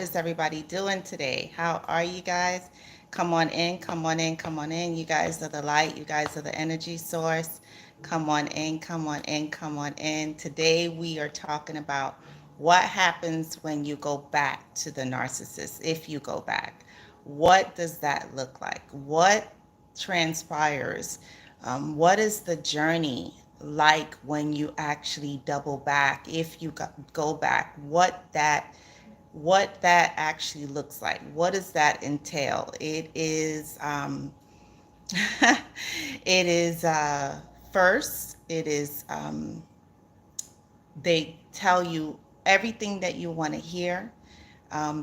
is everybody doing today? How are you guys? Come on in, come on in, come on in. You guys are the light, you guys are the energy source. Come on in, come on in, come on in. Today we are talking about what happens when you go back to the narcissist, if you go back. What does that look like? What transpires? What is the journey like when you actually double back, if you go back? What that actually looks like? What does that entail? It is it is first. It is they tell you everything that you want to hear.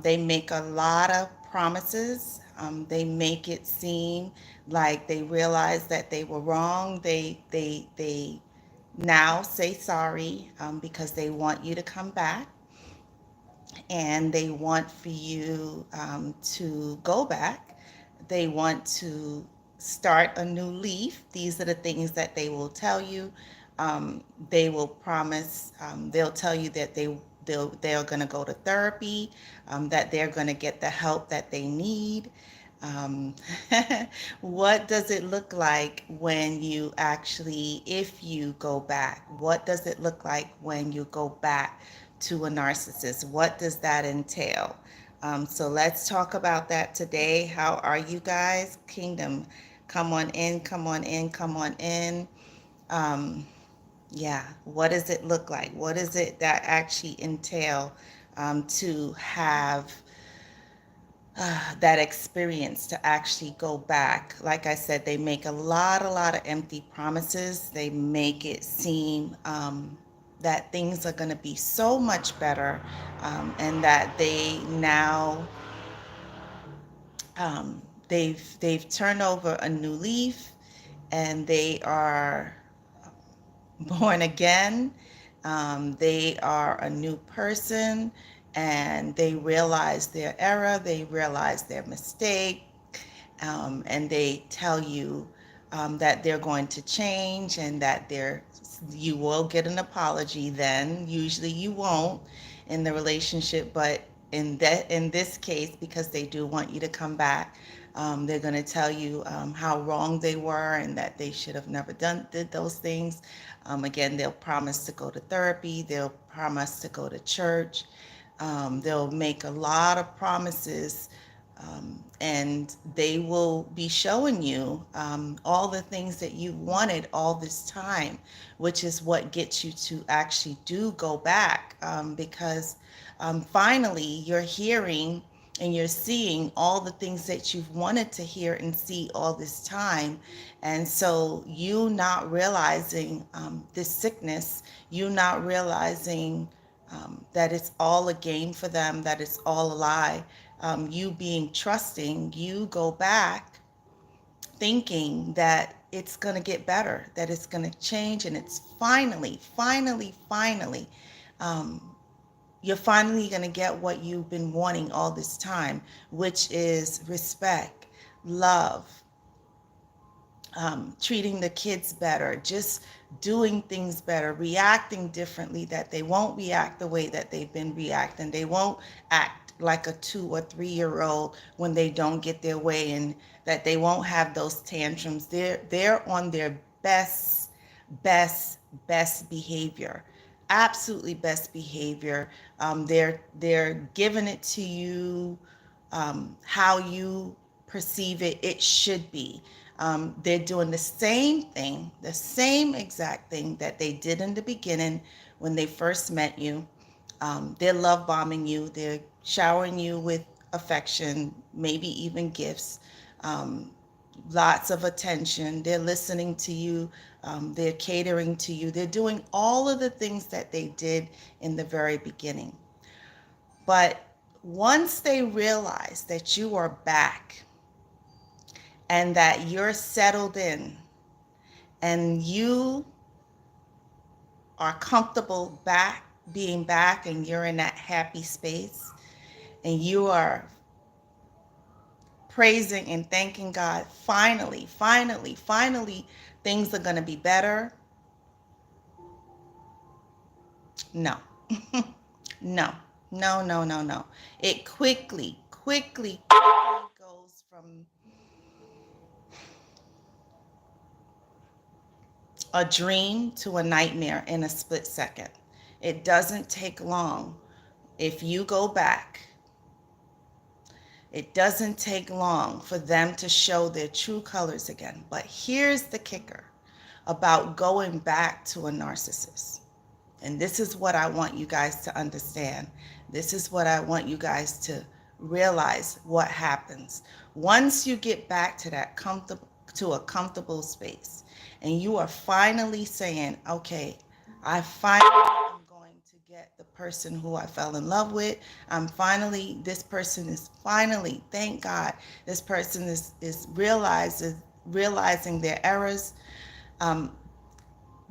They make a lot of promises. They make it seem like they realize that they were wrong. They now say sorry because they want you to come back, and they want for you to go back. They want to start a new leaf. These are the things that they will tell you. They will promise. They'll tell you that they're going to go to therapy, that they're going to get the help that they need. Um, what does it look like when you actually, if you go back? What does it look like when you go back to a narcissist? What does that entail? So let's talk about that today. How are you guys? Kingdom, come on in, come on in, come on in. Um, yeah, what does it look like? What does it that actually entail to have that experience, to actually go back? Like I said, they make a lot of empty promises. They make it seem that things are going to be so much better, and that they now they've turned over a new leaf, and they are born again. They are a new person, and they realize their error, they realize their mistake, and they tell you that they're going to change, and that you will get an apology. Then usually you won't in the relationship, but in this case, because they do want you to come back, they're going to tell you how wrong they were, and that they should have never did those things. Again, they'll promise to go to therapy. They'll promise to go to church. They'll make a lot of promises, and they will be showing you all the things that you wanted all this time, which is what gets you to actually do go back, because finally you're hearing and you're seeing all the things that you've wanted to hear and see all this time. And so you not realizing this sickness, you not realizing that it's all a game for them, that it's all a lie. You being trusting, you go back thinking that it's going to get better, that it's going to change, and it's finally, um, you're finally going to get what you've been wanting all this time, which is respect, love, treating the kids better, just doing things better, reacting differently, that they won't react the way that they've been reacting. They won't act like a 2 or 3 year old when they don't get their way, and that they won't have those tantrums. They're on their best, best behavior. Absolutely best behavior. They're giving it to you how you perceive it. It should be. They're doing the same thing, the same exact thing that they did in the beginning when they first met you. They're love bombing you. They're showering you with affection, maybe even gifts, um, lots of attention. They're listening to you. They're catering to you. They're doing all of the things that they did in the very beginning. But once they realize that you are back, and that you're settled in, and you are comfortable back, being back, and you're in that happy space, and you are praising and thanking God, finally, things are going to be better. No, no. No, no, no, no. It quickly goes from a dream to a nightmare in a split second. It doesn't take long. If you go back, it doesn't take long for them to show their true colors again. But here's the kicker about going back to a narcissist. And this is what I want you guys to understand. This is what I want you guys to realize what happens. Once you get back to that comfortable space and you are finally saying, okay, I finally am going to get the person who I fell in love with. This person is finally, thank God, this person is realizing their errors. Um,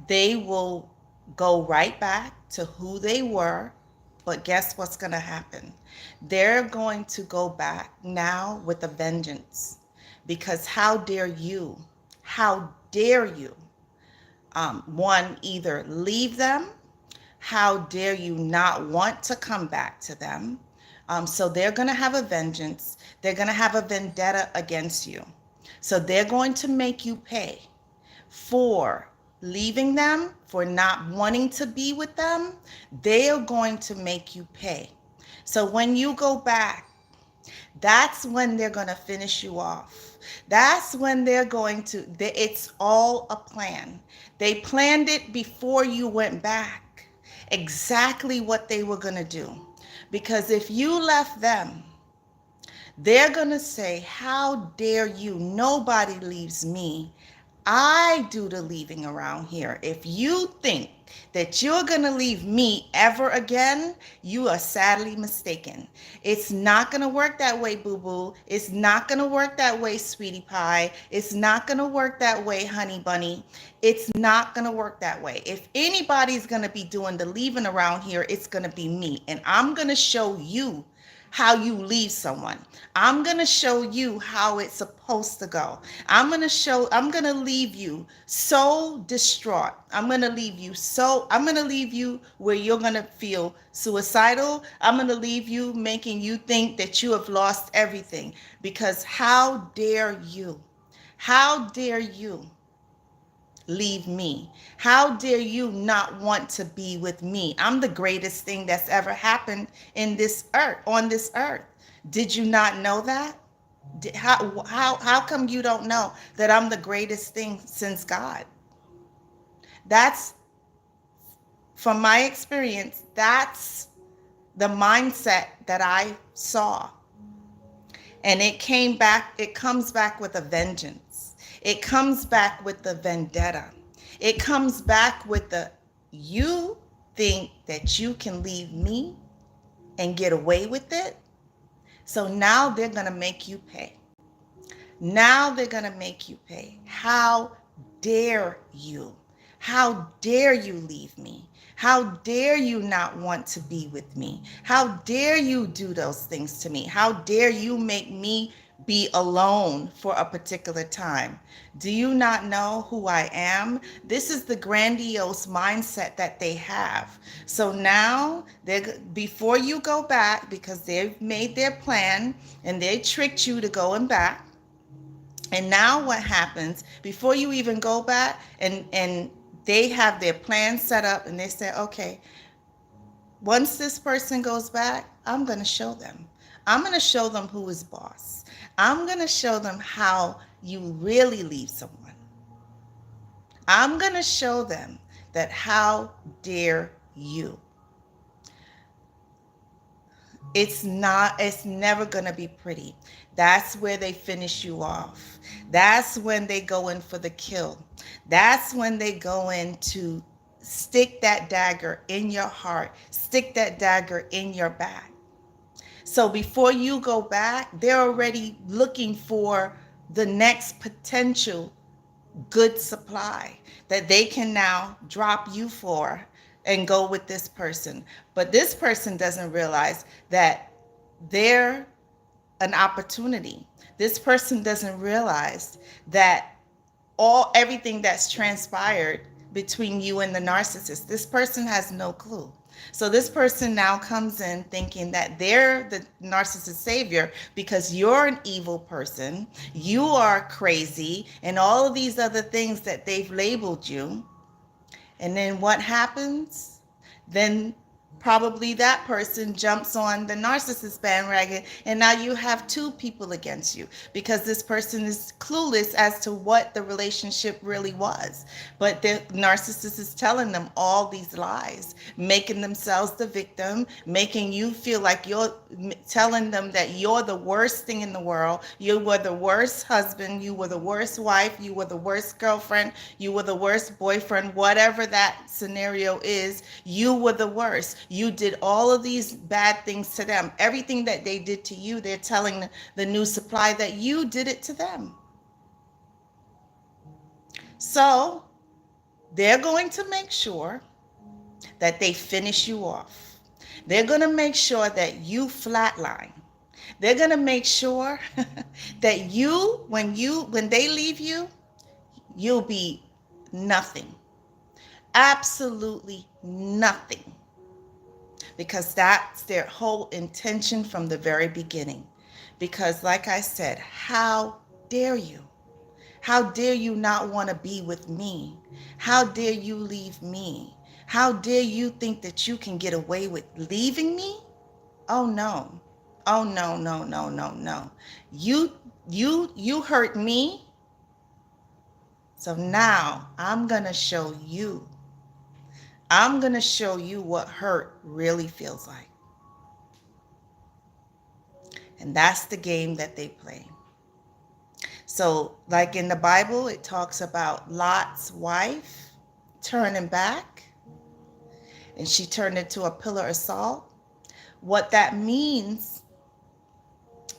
they will go right back to who they were. But guess what's going to happen? They're going to go back now with a vengeance. Because how dare you? How dare you? One, either leave them. How dare you not want to come back to them? So they're going to have a vengeance. They're going to have a vendetta against you. So they're going to make you pay for leaving them, for not wanting to be with them. They are going to make you pay. So when you go back, that's when they're going to finish you off. That's when it's all a plan. They planned it before you went back, exactly what they were going to do. Because if you left them, they're going to say, how dare you? Nobody leaves me. I do the leaving around here. If you think that you're going to leave me ever again, you are sadly mistaken. It's not going to work that way, boo-boo. It's not going to work that way, sweetie pie. It's not going to work that way, honey bunny. It's not going to work that way. If anybody's going to be doing the leaving around here, it's going to be me. And I'm going to show you how you leave someone. I'm going to show you how it's supposed to go. I'm going to leave you so distraught. I'm going to leave you where you're going to feel suicidal. I'm going to leave you making you think that you have lost everything. Because how dare you? How dare you leave me? How dare you not want to be with me? I'm the greatest thing that's ever happened on this earth. Did you not know that? How come you don't know that I'm the greatest thing since God? That's, from my experience, that's the mindset that I saw. And it comes back with a vengeance. It comes back with the vendetta. It comes back with you think that you can leave me and get away with it? So now they're going to make you pay. Now they're going to make you pay. How dare you? How dare you leave me? How dare you not want to be with me? How dare you do those things to me? How dare you make me be alone for a particular time? Do you not know who I am? This is the grandiose mindset that they have. So now, before you go back, because they've made their plan and they tricked you to going back, and now what happens, before you even go back, and they have their plan set up, and they say, okay, once this person goes back, I'm going to show them. I'm going to show them who is boss. I'm going to show them how you really leave someone. I'm going to show them that how dare you. It's never going to be pretty. That's where they finish you off. That's when they go in for the kill. That's when they go in to stick that dagger in your heart, stick that dagger in your back. So before you go back, they're already looking for the next potential good supply that they can now drop you for and go with this person. But this person doesn't realize that they're an opportunity. This person doesn't realize that everything that's transpired between you and the narcissist, this person has no clue. So this person now comes in thinking that they're the narcissist savior because you're an evil person, you are crazy, and all of these other things that they've labeled you. And then what happens? Then probably that person jumps on the narcissist bandwagon, and now you have two people against you because this person is clueless as to what the relationship really was. But the narcissist is telling them all these lies, making themselves the victim, making you feel like you're telling them that you're the worst thing in the world. You were the worst husband, you were the worst wife, you were the worst girlfriend, you were the worst boyfriend, whatever that scenario is, you were the worst. You did all of these bad things to them. Everything that they did to you, they're telling the new supply that you did it to them. So they're going to make sure that they finish you off. They're going to make sure that you flatline. They're going to make sure that when they leave you, you'll be nothing. Absolutely nothing. Because that's their whole intention from the very beginning. Because like I said, how dare you? How dare you not want to be with me? How dare you leave me? How dare you think that you can get away with leaving me? Oh no. Oh no, no, no, no, no. You hurt me. So now I'm going to show you. I'm going to show you what hurt really feels like. And that's the game that they play. So, like in the Bible, it talks about Lot's wife turning back, and she turned into a pillar of salt. What that means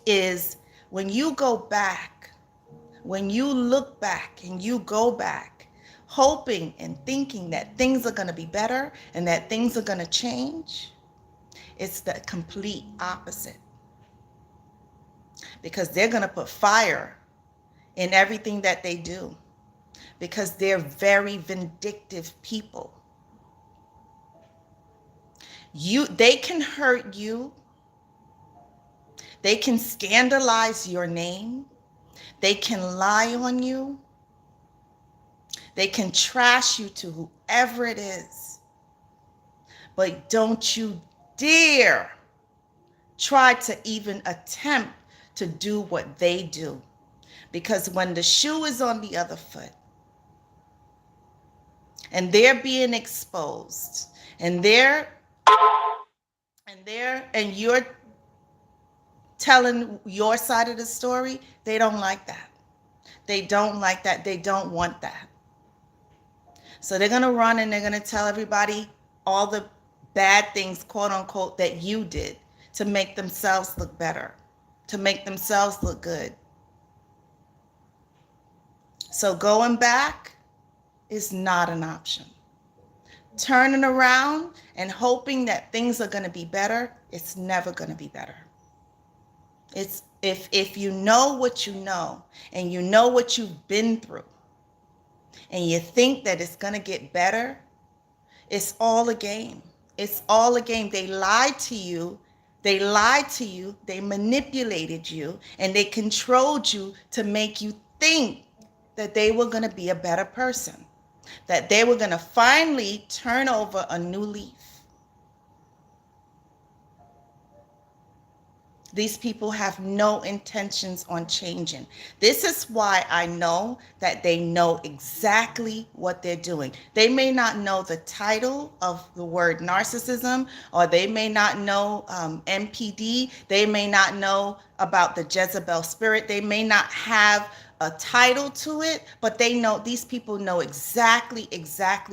is when you go back, when you look back and you go back, hoping and thinking that things are going to be better and that things are going to change, it's the complete opposite. Because they're going to put fire in everything that they do. Because they're very vindictive people. They can hurt you. They can scandalize your name. They can lie on you. They can trash you to whoever it is. But don't you dare try to even attempt to do what they do. Because when the shoe is on the other foot and they're being exposed and you're telling your side of the story, they don't like that. They don't like that. They don't want that. So they're going to run and they're going to tell everybody all the bad things, quote unquote, that you did to make themselves look better, to make themselves look good. So going back is not an option. Turning around and hoping that things are going to be better, it's never going to be better. It's if you know what you know and you know what you've been through and you think that it's going to get better, it's all a game. It's all a game. They lied to you. They lied to you. They manipulated you and they controlled you to make you think that they were going to be a better person, that they were going to finally turn over a new leaf. These people have no intentions on changing. This is why I know that they know exactly what they're doing. They may not know the title of the word narcissism, or they may not know MPD. They may not know about the Jezebel spirit. They may not have a title to it, but they know, these people know exactly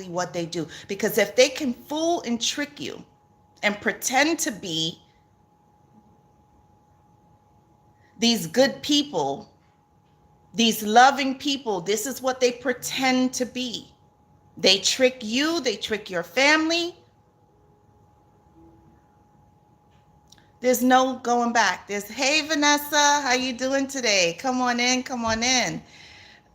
what they do. Because if they can fool and trick you and pretend to be these good people, these loving people, this is what they pretend to be. They trick you, they trick your family. There's no going back. There's, hey Vanessa, how you doing today? Come on in, come on in.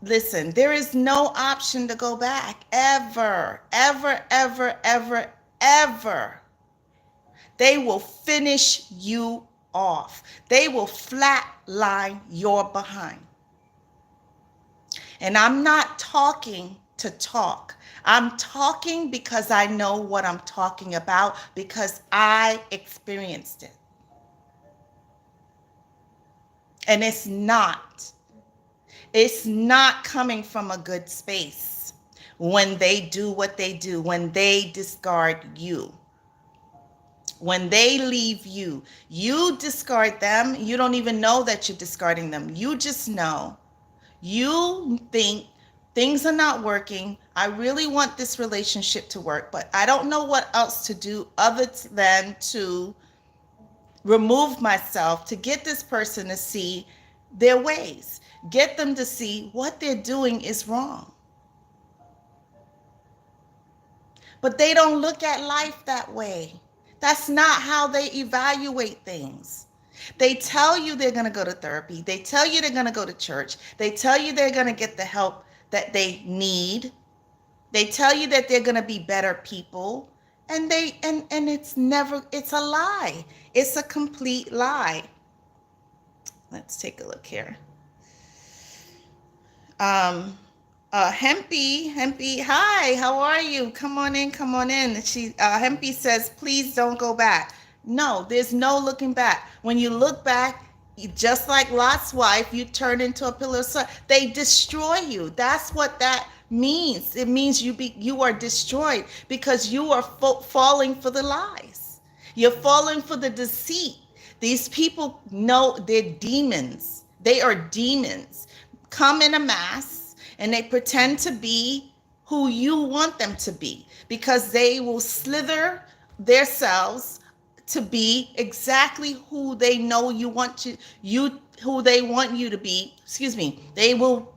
Listen, there is no option to go back, ever, ever, ever, ever, ever. They will finish you off. They will flatline your behind. And I'm not talking to talk. I'm talking because I know what I'm talking about because I experienced it. And it's not coming from a good space when they do what they do, when they discard you. When they leave you, you discard them. You don't even know that you're discarding them. You just know. You think things are not working. I really want this relationship to work, but I don't know what else to do other than to remove myself to get this person to see their ways, get them to see what they're doing is wrong. But they don't look at life that way. That's not how they evaluate things. They tell you they're going to go to therapy. They tell you they're going to go to church. They tell you they're going to get the help that they need. They tell you that they're going to be better people. And it's a lie. It's a complete lie. Let's take a look here. Hempy, hi, how are you? Come on in, come on in. Hempy says, please don't go back. No, there's no looking back. When you look back, just like Lot's wife, you turn into a pillar of salt. They destroy you. That's what that means. It means you are destroyed because you are falling for the lies. You're falling for the deceit. These people know they're demons. They are demons. Come in a mass and they pretend to be who you want them to be because they will slither themselves to be exactly who they know who they want you to be. Excuse me. They will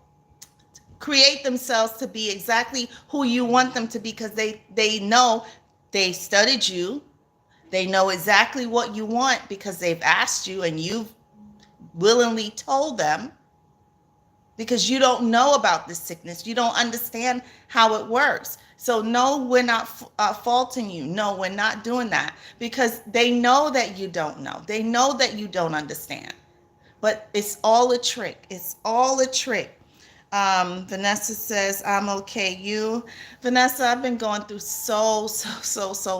create themselves to be exactly who you want them to be because they know they studied you. They know exactly what you want because they've asked you and you've willingly told them. Because you don't know about this sickness. You don't understand how it works. So no, we're not faulting you. No, we're not doing that because they know that you don't know. They know that you don't understand. But it's all a trick. It's all a trick. Vanessa says, I'm okay. Vanessa, I've been going through so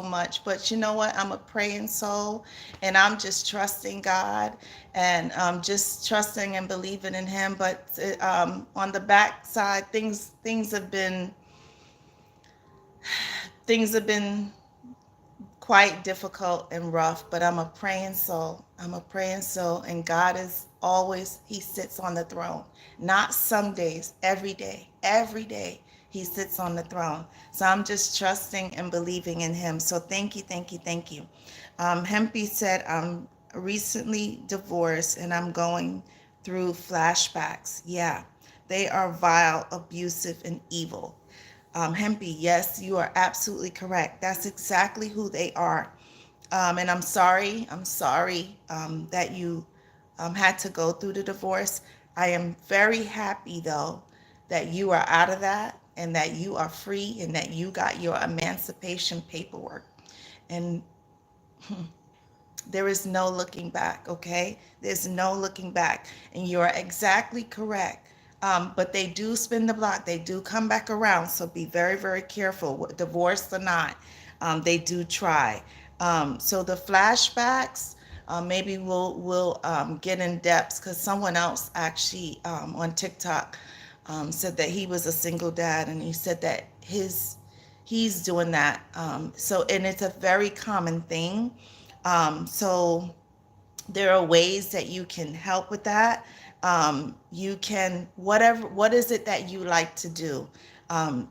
much. But you know what? I'm a praying soul and I'm just trusting God and just trusting and believing in Him. But on the backside, things have been quite difficult and rough, but I'm a praying soul. I'm a praying soul, and God is always, He sits on the throne. Not some days, every day, He sits on the throne. So I'm just trusting and believing in Him. So thank you. Hempy said, I'm recently divorced and I'm going through flashbacks. Yeah, they are vile, abusive, and evil. Hempy, yes, you are absolutely correct. That's exactly who they are. And I'm sorry that you had to go through the divorce. I am very happy, though, that you are out of that and that you are free and that you got your emancipation paperwork. And there is no looking back, okay? There's no looking back. And you're exactly correct. But they do spin the block. They do come back around. So be very careful, divorced or not. They do try. So the flashbacks, maybe we'll get in depth because someone else actually on TikTok said that he was a single dad and he said that he's doing that. And it's a very common thing. So there are ways that you can help with that. You can, what is it that you like to do?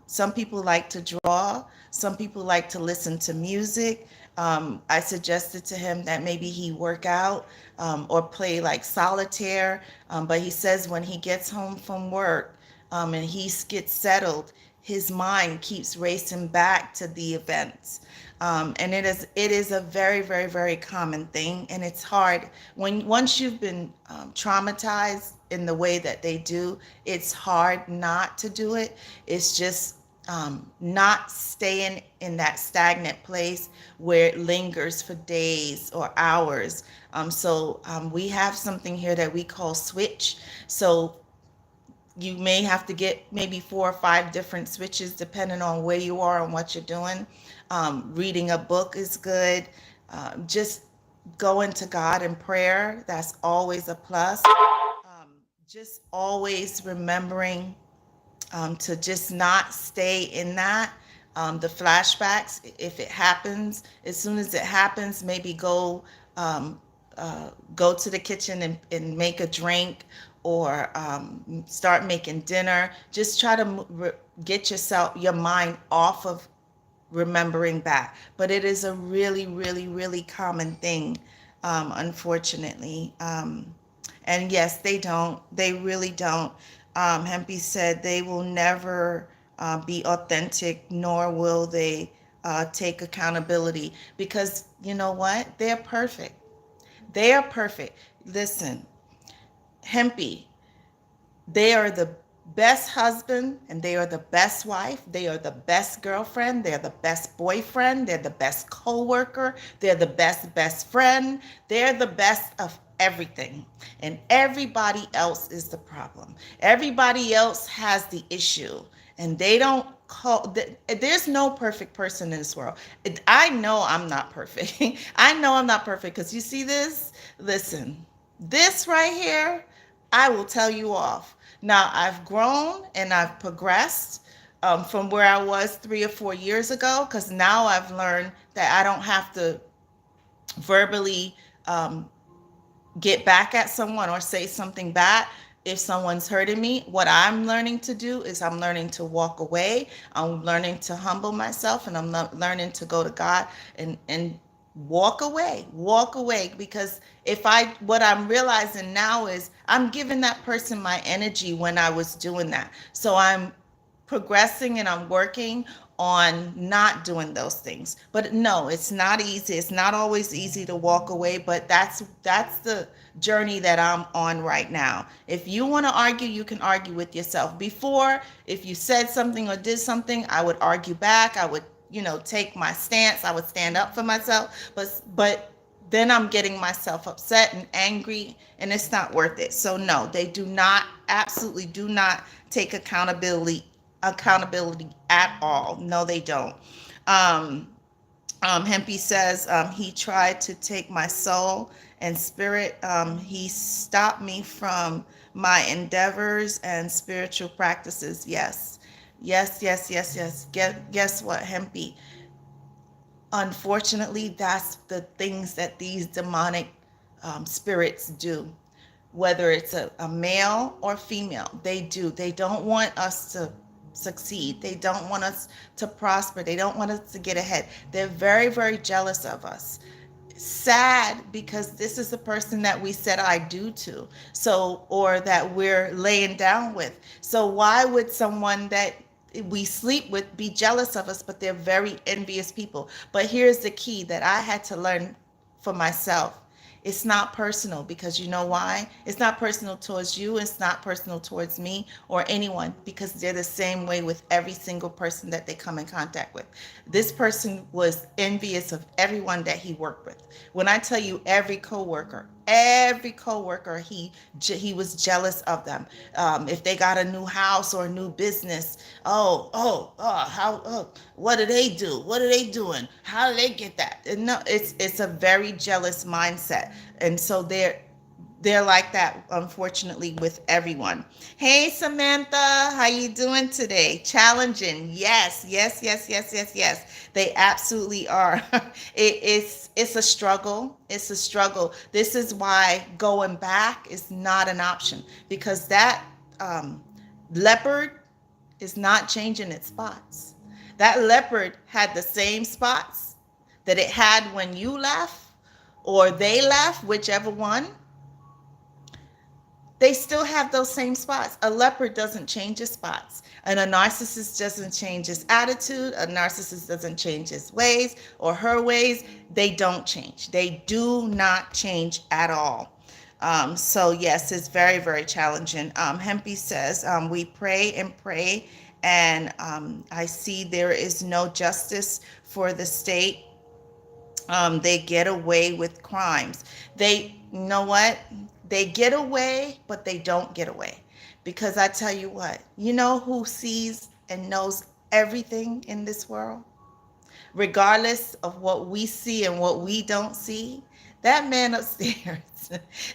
Some people like to draw. Some people like to listen to music. I suggested to him that maybe he work out or play like solitaire. But he says when he gets home from work and he gets settled, his mind keeps racing back to the events. And it is a very common thing, and it's hard once you've been traumatized in the way that they do. It's hard not to do it. It's just not staying in that stagnant place where it lingers for days or hours. We have something here that we call switch. So you may have to get maybe 4 or 5 different switches depending on where you are and what you're doing. Reading a book is good. Just going to God in prayer, that's always a plus. Just always remembering to just not stay in that. The flashbacks, if it happens, as soon as it happens, maybe go to the kitchen and make a drink, or start making dinner. Just try to get your mind off of remembering back. But it is a really, really, really common thing, unfortunately. And yes, they don't. They really don't. Hempy said they will never be authentic, nor will they take accountability, because you know what? They're perfect. They are perfect. Listen, Hempy, they are the best husband and they are the best wife. They are the best girlfriend. They're the best boyfriend. They're the best co-worker. They're the best friend. They're the best of everything. And everybody else is the problem. Everybody else has the issue. And they don't call, there's no perfect person in this world. I know I'm not perfect. I know I'm not perfect, because you see this? Listen, this right here, I will tell you off. Now, I've grown and I've progressed from where I was 3 or 4 years ago, because now I've learned that I don't have to verbally um, get back at someone or say something bad if someone's hurting me. What I'm learning to do is I'm learning to walk away. I'm learning to humble myself, and I'm learning to go to God and walk away, because what I'm realizing now is I'm giving that person my energy when I was doing that. So I'm progressing and I'm working on not doing those things. But no, it's not easy. It's not always easy to walk away, but that's the journey that I'm on right now. If you want to argue, you can argue with yourself. Before, if you said something or did something, I would argue back. I would, take my stance. I would stand up for myself. But then I'm getting myself upset and angry, and it's not worth it. So no, they do not, absolutely do not take accountability at all. No, they don't. Um, Hempy says he tried to take my soul and spirit. He stopped me from my endeavors and spiritual practices. Yes, yes, yes, yes, yes. Guess what, Hempy? Unfortunately, that's the things that these demonic spirits do. Whether it's a male or female, they do. They don't want us to succeed. They don't want us to prosper. They don't want us to get ahead. They're very, very jealous of us. Sad, because this is the person that we said I do to, so, or that we're laying down with. So why would someone that we sleep with be jealous of us? But they're very envious people. But here's the key that I had to learn for myself. It's not personal, because you know why? It's not personal towards you. It's not personal towards me or anyone, because they're the same way with every single person that they come in contact with. This person was envious of everyone that he worked with. When I tell you every coworker, he was jealous of them. If they got a new house or a new business, what do they do? What are they doing? How do they get that? And no, it's a very jealous mindset, and so they're like that, unfortunately, with everyone. Hey, Samantha, how you doing today? Challenging. Yes, yes, yes, yes, yes, yes. They absolutely are. It's a struggle. It's a struggle. This is why going back is not an option, because that leopard is not changing its spots. That leopard had the same spots that it had when you left or they left, whichever one. They still have those same spots. A leopard doesn't change his spots. And a narcissist doesn't change his attitude. A narcissist doesn't change his ways or her ways. They don't change. They do not change at all. So yes, it's very, very challenging. Hempy says, we pray and pray And I see there is no justice for the state. They get away with crimes. You know what? They get away, but they don't get away. Because I tell you what, you know who sees and knows everything in this world? Regardless of what we see and what we don't see, that man upstairs,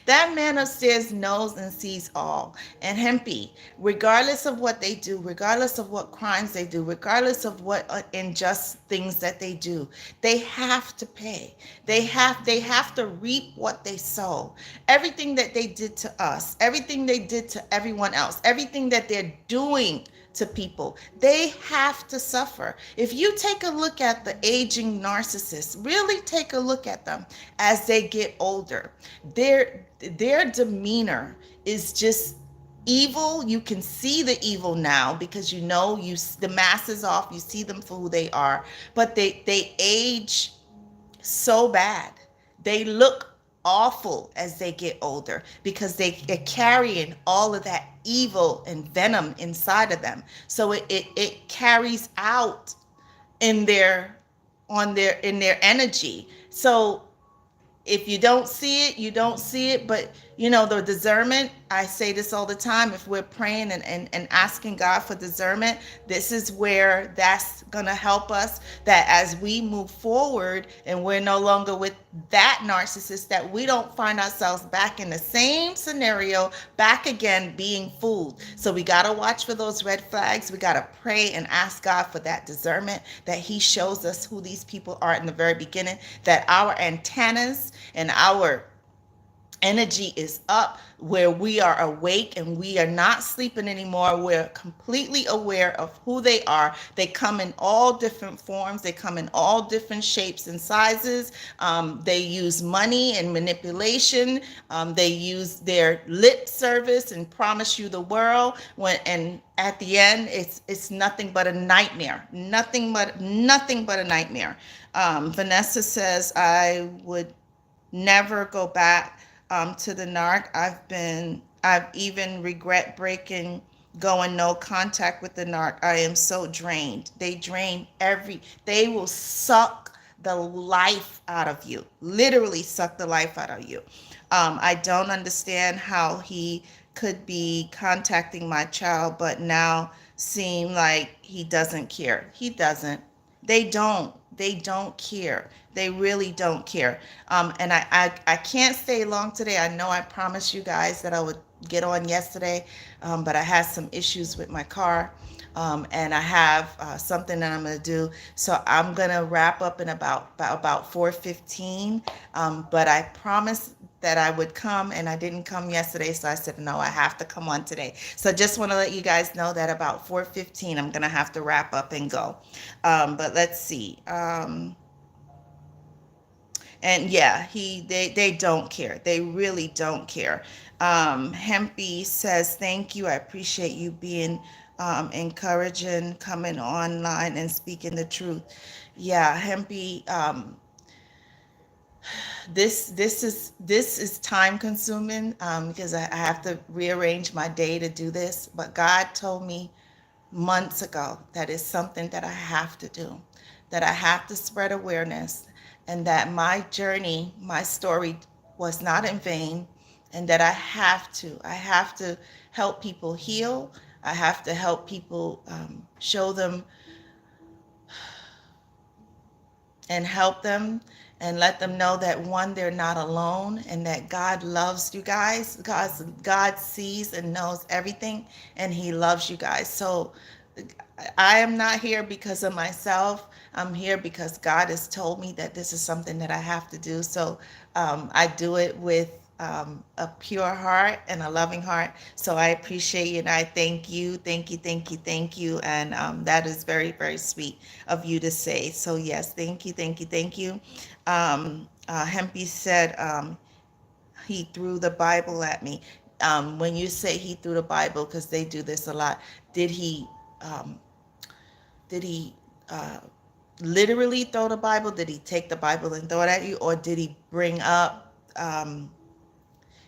that man upstairs knows and sees all. And Hempy, regardless of what they do, regardless of what crimes they do, regardless of what unjust things that they do, they have to pay. They have to reap what they sow. Everything that they did to us, everything they did to everyone else, everything that they're doing to people, they have to suffer. If you take a look at the aging narcissists, really take a look at them as they get older, their demeanor is just evil. You can see the evil now because you know the mask is off, you see them for who they are, but they age so bad. They look awful as they get older because they're carrying all of that evil and venom inside of them. So it carries out in their in their energy. So if you don't see it, you don't see it. But you know, the discernment, I say this all the time, if we're praying and asking God for discernment, this is where that's gonna help us, that as we move forward and we're no longer with that narcissist, that we don't find ourselves back in the same scenario, back again being fooled. So we gotta watch for those red flags. We gotta pray and ask God for that discernment, that He shows us who these people are in the very beginning, that our antennas and our energy is up, where we are awake and we are not sleeping anymore. We're completely aware of who they are. They come in all different forms, they come in all different shapes and sizes. They use money and manipulation. They use their lip service and promise you the world, and at the end it's nothing but a nightmare. Nothing but a nightmare. Vanessa says, I would never go back to the narc. I've even regret going no contact with the narc. I am so drained. They will suck the life out of you, literally suck the life out of you. I don't understand how he could be contacting my child, but now seem like he doesn't care. He doesn't. They don't care. They really don't care. And I can't stay long today. I know I promised you guys that I would get on yesterday, but I had some issues with my car. And I have something that I'm going to do. So I'm going to wrap up in about 4:15. But I promised that I would come, and I didn't come yesterday. So I said, no, I have to come on today. So just want to let you guys know that about 4:15, I'm going to have to wrap up and go. But let's see. And yeah, they don't care. They really don't care. Hempy says, thank you. I appreciate you being encouraging, coming online and speaking the truth. Yeah, Hempy, this is time consuming, because I have to rearrange my day to do this. But God told me months ago that is something that I have to do, that I have to spread awareness, and that my journey, my story was not in vain, and that I have to help people heal. I have to help people, show them and help them and let them know that, one, they're not alone, and that God loves you guys. God sees and knows everything, and He loves you guys. So I am not here because of myself. I'm here because God has told me that this is something that I have to do. So I do it with a pure heart and a loving heart. So I appreciate you, and I thank you, thank you, thank you, thank you. And that is very, very sweet of you to say. So yes, thank you, thank you, thank you. Hempy said he threw the Bible at me. When you say he threw the Bible, because they do this a lot, did he um, did he literally throw the Bible? Did he take the Bible and throw it at you? Or did he bring up,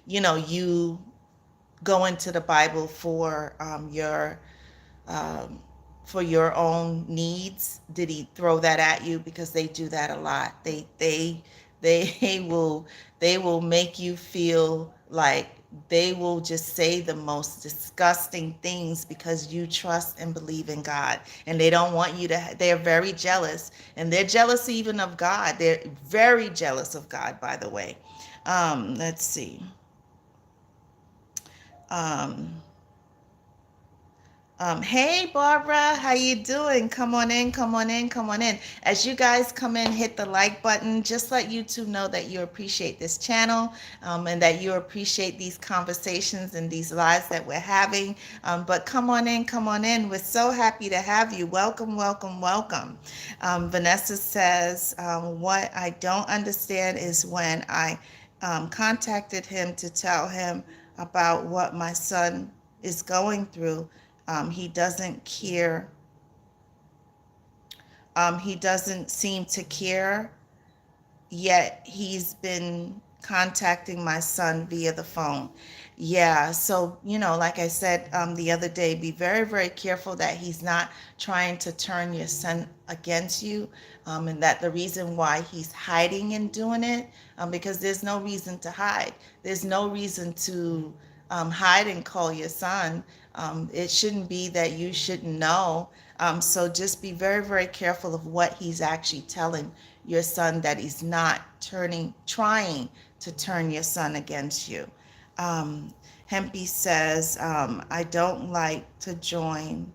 you go into the Bible for your, um, for your own needs? Did he throw that at you? Because they do that a lot. They will make you feel like they will just say the most disgusting things because you trust and believe in God, and they don't want you to. They're very jealous, and they're jealous even of God. They're very jealous of God, by the way. Let's see. Um, hey Barbara, how you doing? Come on in, come on in, come on in. As you guys come in, hit the like button. Just let YouTube know that you appreciate this channel, and that you appreciate these conversations and these lives that we're having. But come on in, come on in. We're so happy to have you. Welcome, welcome, welcome. Vanessa says, what I don't understand is when I contacted him to tell him about what my son is going through. He doesn't care. He doesn't seem to care, yet he's been contacting my son via the phone. Yeah, so, like I said the other day, be very, very careful that he's not trying to turn your son against you, and that the reason why he's hiding and doing it, because there's no reason to hide. There's no reason to hide and call your son. It shouldn't be that you shouldn't know. So just be very, very careful of what he's actually telling your son, that he's not trying to turn your son against you. Um, Hempy says, I don't like to join.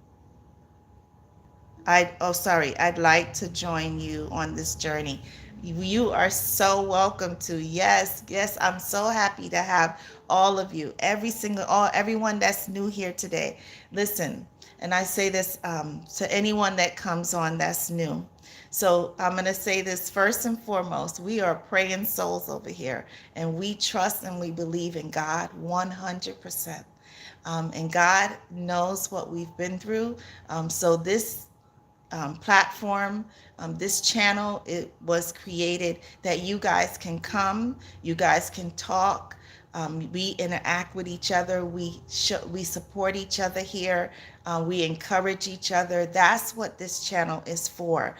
I'd like to join you on this journey. You are so welcome to. Yes, yes, I'm so happy to have all of you, everyone that's new here today. Listen, and I say this to anyone that comes on that's new. So I'm going to say this first and foremost. We are praying souls over here, and we trust and we believe in God 100%. And God knows what we've been through. So this platform, this channel, it was created that you guys can come, you guys can talk, we interact with each other, we support each other here, we encourage each other. That's what this channel is for.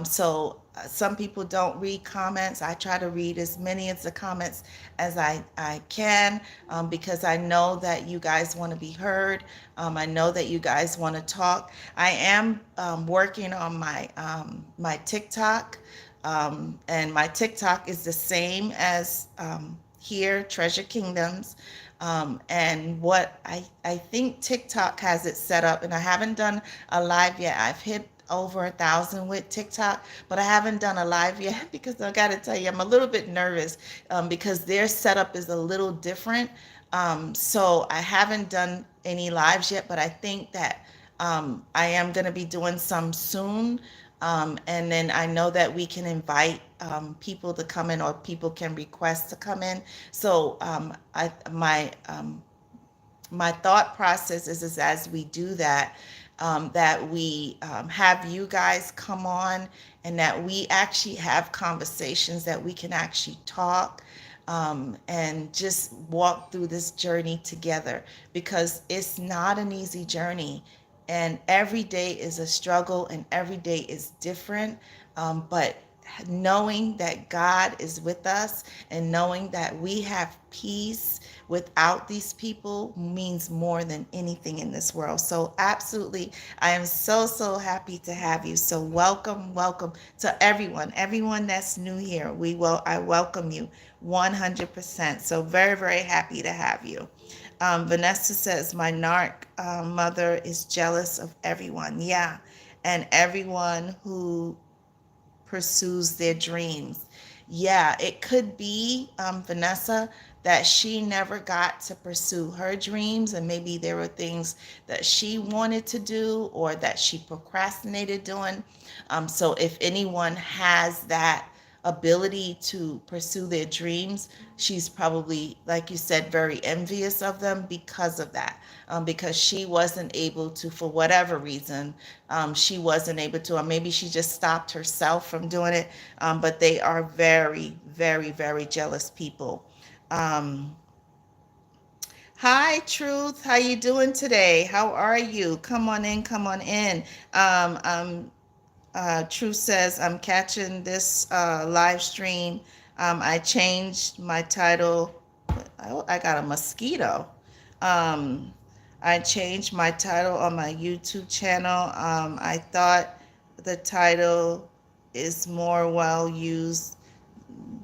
So some people don't read comments. I try to read as many of the comments as I can, because I know that you guys want to be heard. I know that you guys want to talk. I am working on my TikTok, and my TikTok is the same as here, Treasure Kingdoms. And what I think TikTok has it set up, and I haven't done a live yet. I've hit over 1,000 with TikTok, but I haven't done a live yet because I got to tell you, I'm a little bit nervous, because their setup is a little different. So I haven't done any lives yet, but I think that I am going to be doing some soon. And then I know that we can invite people to come in, or people can request to come in. So my thought process is as we do that, that we have you guys come on, and that we actually have conversations, that we can actually talk, and just walk through this journey together, because it's not an easy journey, and every day is a struggle, and every day is different. But knowing that God is with us, and knowing that we have peace without these people, means more than anything in this world. So absolutely, I am so, so happy to have you. So welcome, welcome to everyone that's new here. I welcome you 100%. So very, very happy to have you. Vanessa says, my narc mother is jealous of everyone. Yeah. And everyone who pursues their dreams. Yeah, it could be, Vanessa, that she never got to pursue her dreams, and maybe there were things that she wanted to do or that she procrastinated doing. So if anyone has that ability to pursue their dreams, she's probably, like you said, very envious of them because of that, because she wasn't able to, for whatever reason, she wasn't able to, or maybe she just stopped herself from doing it. But they are very, very, very jealous people. Um, Hi, Truth. How you doing today? How are you? Come on in. Come on in. Truth says I'm catching this live stream. I changed my title. Oh, I got a mosquito. Um, I changed my title on my YouTube channel. I thought the title is more well used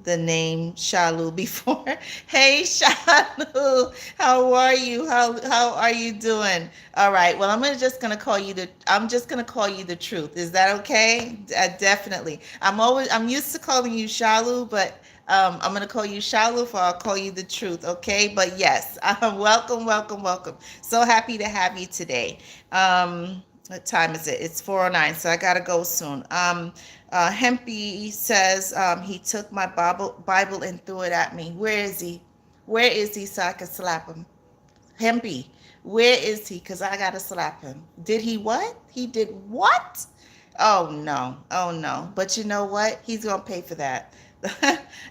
the name Shalu before. Hey Shalu, how are you? How are you doing? All right. Well, I'm just gonna call you the truth. Is that okay? Definitely. I'm used to calling you Shalu, but I'm gonna call you Shalu, or I'll call you the truth. Okay. But yes, welcome, welcome, welcome. So happy to have you today. What time is it? It's 4:09, so I gotta go soon. Hempy says he took my Bible and threw it at me. Where is he? Where is he so I can slap him? Hempy, where is he? Because I got to slap him. Did he what? He did what? Oh, no. Oh, no. But you know what? He's going to pay for that.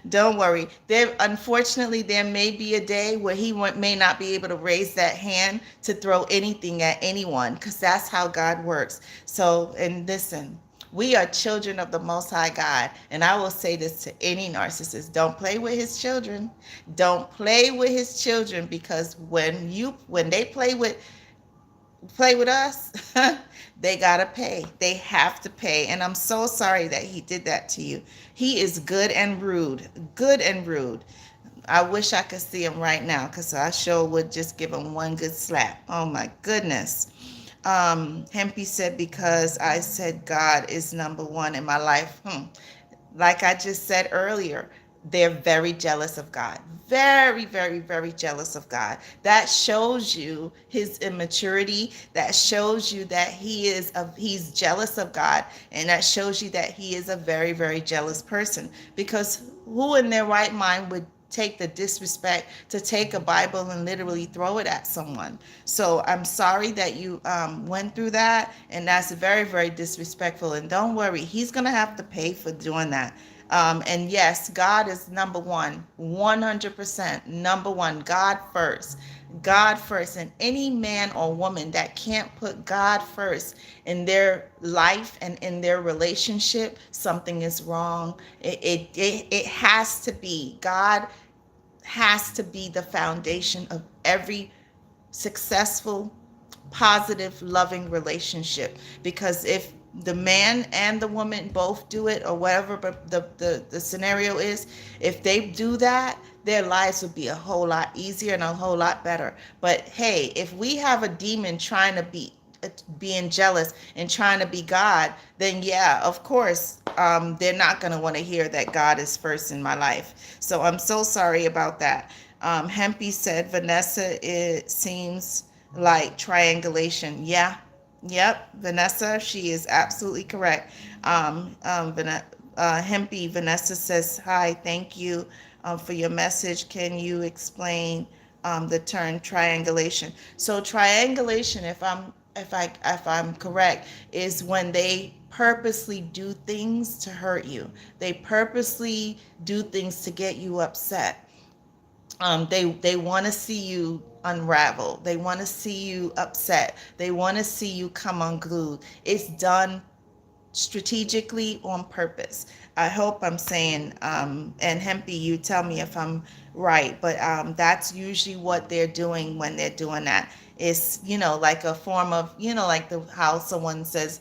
Don't worry. Unfortunately, there may be a day where he may not be able to raise that hand to throw anything at anyone because that's how God works. So, and listen, we are children of the Most High God. And I will say this to any narcissist: don't play with his children. Don't play with his children, because when they play with us, they gotta pay. They have to pay. And I'm so sorry that he did that to you. He is good and rude. Good and rude. I wish I could see him right now, because I sure would just give him one good slap. Oh my goodness. Hempy said, because I said God is number one in my life. Like I just said earlier, they're very jealous of God. Very, very, very jealous of God. That shows you his immaturity. That shows you that he's jealous of God. And that shows you that he is a very, very jealous person. Because who in their right mind would take the disrespect to take a Bible and literally throw it at someone? So I'm sorry that you went through that, and that's very, very disrespectful. And don't worry, he's gonna have to pay for doing that. And yes, God is number one, 100% number one. God first. God first. And any man or woman that can't put God first in their life and in their relationship, something is wrong. It has to be. God has to be the foundation of every successful, positive, loving relationship. Because if the man and the woman both do it, or whatever but the scenario is, if they do that, their lives would be a whole lot easier and a whole lot better. But hey, if we have a demon trying to be being jealous and trying to be God, then yeah, of course, they're not going to want to hear that God is first in my life. So I'm so sorry about that. Hempy said, Vanessa, it seems like triangulation. Yeah, yep, Vanessa, she is absolutely correct. Hempy, Vanessa says, hi, thank you for your message. Can you explain the term triangulation? So triangulation, if I'm correct, is when they purposely do things to hurt you. They purposely do things to get you upset. They want to see you unravel. They want to see you upset. They want to see you come unglued. It's done strategically on purpose. I hope I'm saying, and Hempy, you tell me if I'm right, but that's usually what they're doing when they're doing that. It's, like a form of, like how someone says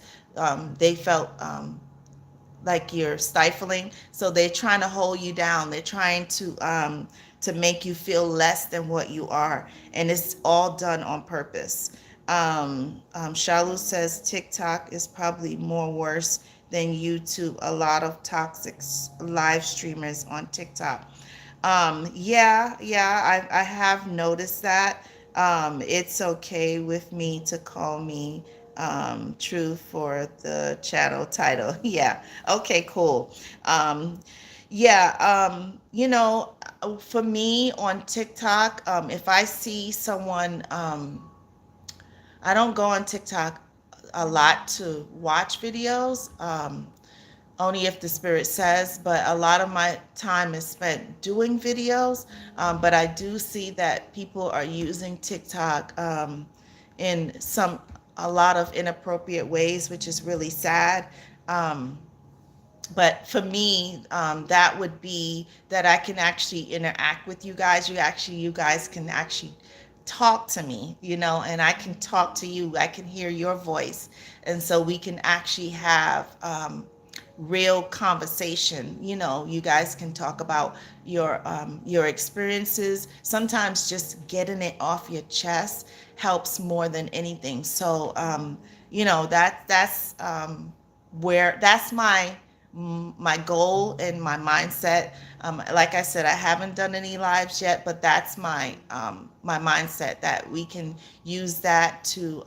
they felt like you're stifling. So they're trying to hold you down. They're trying to make you feel less than what you are, and it's all done on purpose. Shalu says TikTok is probably more worse than YouTube. A lot of toxic live streamers on TikTok. Yeah, I have noticed that. It's okay with me to call me True for the channel title. Yeah. Okay, cool. Yeah, for me on TikTok, if I see someone, I don't go on TikTok a lot to watch videos. only if the spirit says, but a lot of my time is spent doing videos. But I do see that people are using TikTok in a lot of inappropriate ways, which is really sad. Um, but for me, that would be that I can actually interact with you guys. You guys can actually talk to me, and I can talk to you. I can hear your voice, and so we can actually have real conversation. You guys can talk about your experiences. Sometimes just getting it off your chest helps more than anything. So where that's my goal and my mindset. Like I said, I haven't done any lives yet, but that's my mindset, that we can use that to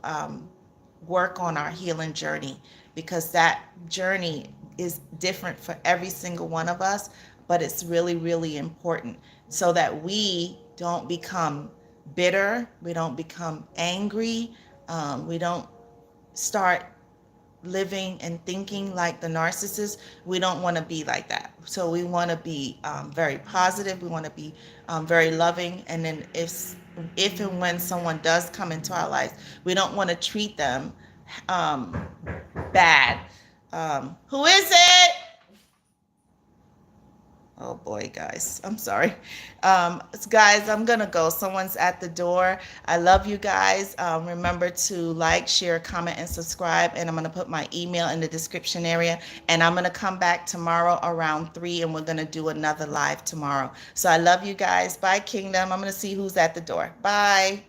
work on our healing journey, because that journey is different for every single one of us, but it's really, really important so that we don't become bitter, we don't become angry, we don't start living and thinking like the narcissist. We don't want to be like that. So we want to be very positive. We want to be very loving. And then if and when someone does come into our lives, we don't want to treat them um, bad. Who is it? Oh boy, guys, I'm sorry. Guys, I'm gonna go. Someone's at the door. I love you guys. Remember to like, share, comment, and subscribe. And I'm gonna put my email in the description area. And I'm gonna come back tomorrow around 3, and we're gonna do another live tomorrow. So I love you guys. Bye, Kingdom. I'm gonna see who's at the door. Bye.